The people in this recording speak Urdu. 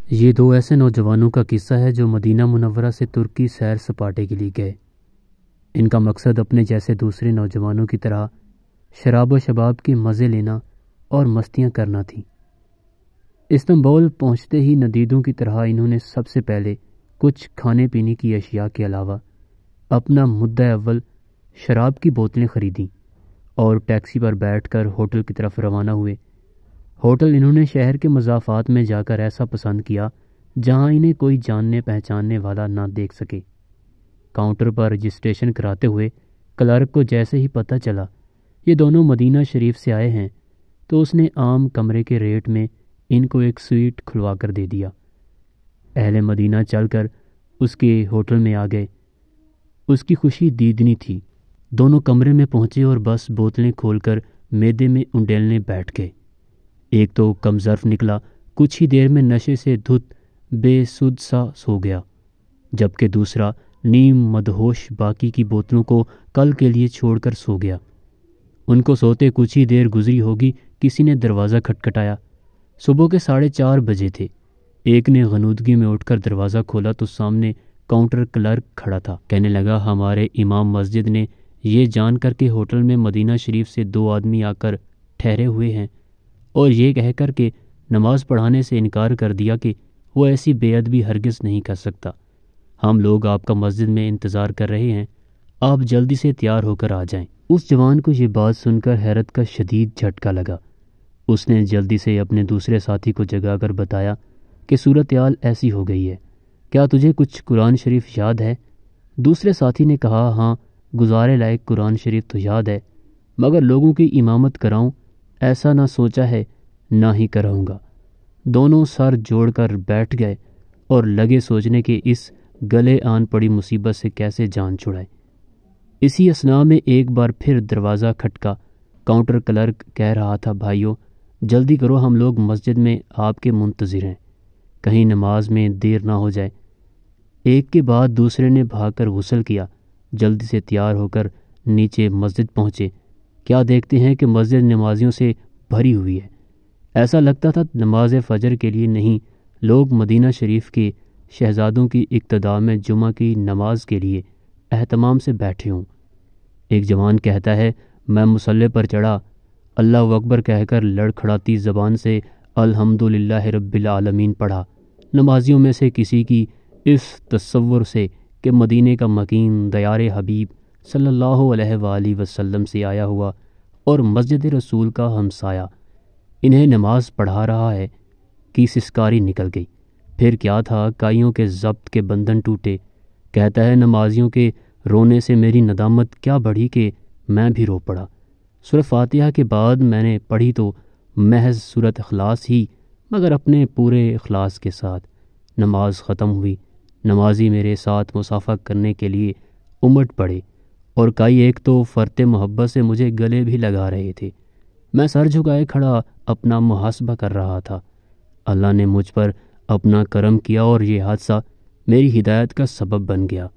یہ دو ایسے نوجوانوں کا قصہ ہے جو مدینہ منورہ سے ترکی سیر سپاٹے کے لیے گئے۔ ان کا مقصد اپنے جیسے دوسرے نوجوانوں کی طرح شراب و شباب کے مزے لینا اور مستیاں کرنا تھی۔ استنبول پہنچتے ہی ندیدوں کی طرح انہوں نے سب سے پہلے کچھ کھانے پینے کی اشیاء کے علاوہ اپنا مدعا اول شراب کی بوتلیں خریدیں اور ٹیکسی پر بیٹھ کر ہوٹل کی طرف روانہ ہوئے۔ ہوٹل انہوں نے شہر کے مضافات میں جا کر ایسا پسند کیا جہاں انہیں کوئی جاننے پہچاننے والا نہ دیکھ سکے۔ کاؤنٹر پر رجسٹریشن کراتے ہوئے کلرک کو جیسے ہی پتہ چلا یہ دونوں مدینہ شریف سے آئے ہیں تو اس نے عام کمرے کے ریٹ میں ان کو ایک سویٹ کھلوا کر دے دیا۔ اہل مدینہ چل کر اس کے ہوٹل میں آ گئے۔ اس کی خوشی دیدنی تھی۔ دونوں کمرے میں پہنچے اور بس بوتلیں کھول کر میدے میں انڈیلنے بیٹھ گئے۔ ایک تو کم ظرف نکلا، کچھ ہی دیر میں نشے سے دھت بے سدھ سا سو گیا، جبکہ دوسرا نیم مدہوش باقی کی بوتلوں کو کل کے لیے چھوڑ کر سو گیا۔ ان کو سوتے کچھ ہی دیر گزری ہوگی، کسی نے دروازہ کھٹکھٹایا۔ صبح کے 4:30 بجے تھے۔ ایک نے غنودگی میں اٹھ کر دروازہ کھولا تو سامنے کاؤنٹر کلرک کھڑا تھا۔ کہنے لگا، ہمارے امام مسجد نے یہ جان کر کے ہوٹل میں مدینہ شریف سے 2 آدمی آ کر ٹھہرے ہوئے ہیں اور یہ کہہ کر کے نماز پڑھانے سے انکار کر دیا کہ وہ ایسی بے ادبی ہرگز نہیں کر سکتا۔ ہم لوگ آپ کا مسجد میں انتظار کر رہے ہیں، آپ جلدی سے تیار ہو کر آ جائیں۔ اس جوان کو یہ بات سن کر حیرت کا شدید جھٹکا لگا۔ اس نے جلدی سے اپنے دوسرے ساتھی کو جگا کر بتایا کہ صورتحال ایسی ہو گئی ہے، کیا تجھے کچھ قرآن شریف یاد ہے؟ دوسرے ساتھی نے کہا، ہاں، گزارے لائق قرآن شریف تو یاد ہے، مگر لوگوں کی امامت کراؤں ایسا نہ سوچا ہے، نہ ہی کراؤں گا۔ دونوں سر جوڑ کر بیٹھ گئے اور لگے سوچنے کہ اس گلے آن پڑی مصیبت سے کیسے جان چھڑائے۔ اسی اثناء میں ایک بار پھر دروازہ کھٹکا۔ کاؤنٹر کلرک کہہ رہا تھا، بھائیو جلدی کرو، ہم لوگ مسجد میں آپ کے منتظر ہیں، کہیں نماز میں دیر نہ ہو جائے۔ ایک کے بعد دوسرے نے بھاگ کر غسل کیا، جلدی سے تیار ہو کر نیچے مسجد پہنچے۔ کیا دیکھتے ہیں کہ مسجد نمازیوں سے بھری ہوئی ہے۔ ایسا لگتا تھا نماز فجر کے لیے نہیں، لوگ مدینہ شریف کے شہزادوں کی اقتداء میں جمعہ کی نماز کے لیے اہتمام سے بیٹھے ہوں۔ ایک جوان کہتا ہے، میں مصلی پر چڑھا، اللہ اکبر کہہ کر لڑکھڑاتی زبان سے الحمدللہ رب العالمین پڑھا۔ نمازیوں میں سے کسی کی اس تصور سے کہ مدینے کا مکین دیار حبیب صلی اللہ علیہ وآلہ وسلم سے آیا ہوا اور مسجد رسول کا ہمسایہ انہیں نماز پڑھا رہا ہے کی سسکاری نکل گئی۔ پھر کیا تھا، کائیوں کے ضبط کے بندھن ٹوٹے۔ کہتا ہے، نمازیوں کے رونے سے میری ندامت کیا بڑھی کہ میں بھی رو پڑا۔ سورہ فاتحہ کے بعد میں نے پڑھی تو محض سورۃ اخلاص ہی، مگر اپنے پورے اخلاص کے ساتھ۔ نماز ختم ہوئی، نمازی میرے ساتھ مصافحہ کرنے کے لیے امٹ پڑے اور کئی ایک تو فرط محبت سے مجھے گلے بھی لگا رہے تھے۔ میں سر جھکائے کھڑا اپنا محاسبہ کر رہا تھا۔ اللہ نے مجھ پر اپنا کرم کیا اور یہ حادثہ میری ہدایت کا سبب بن گیا۔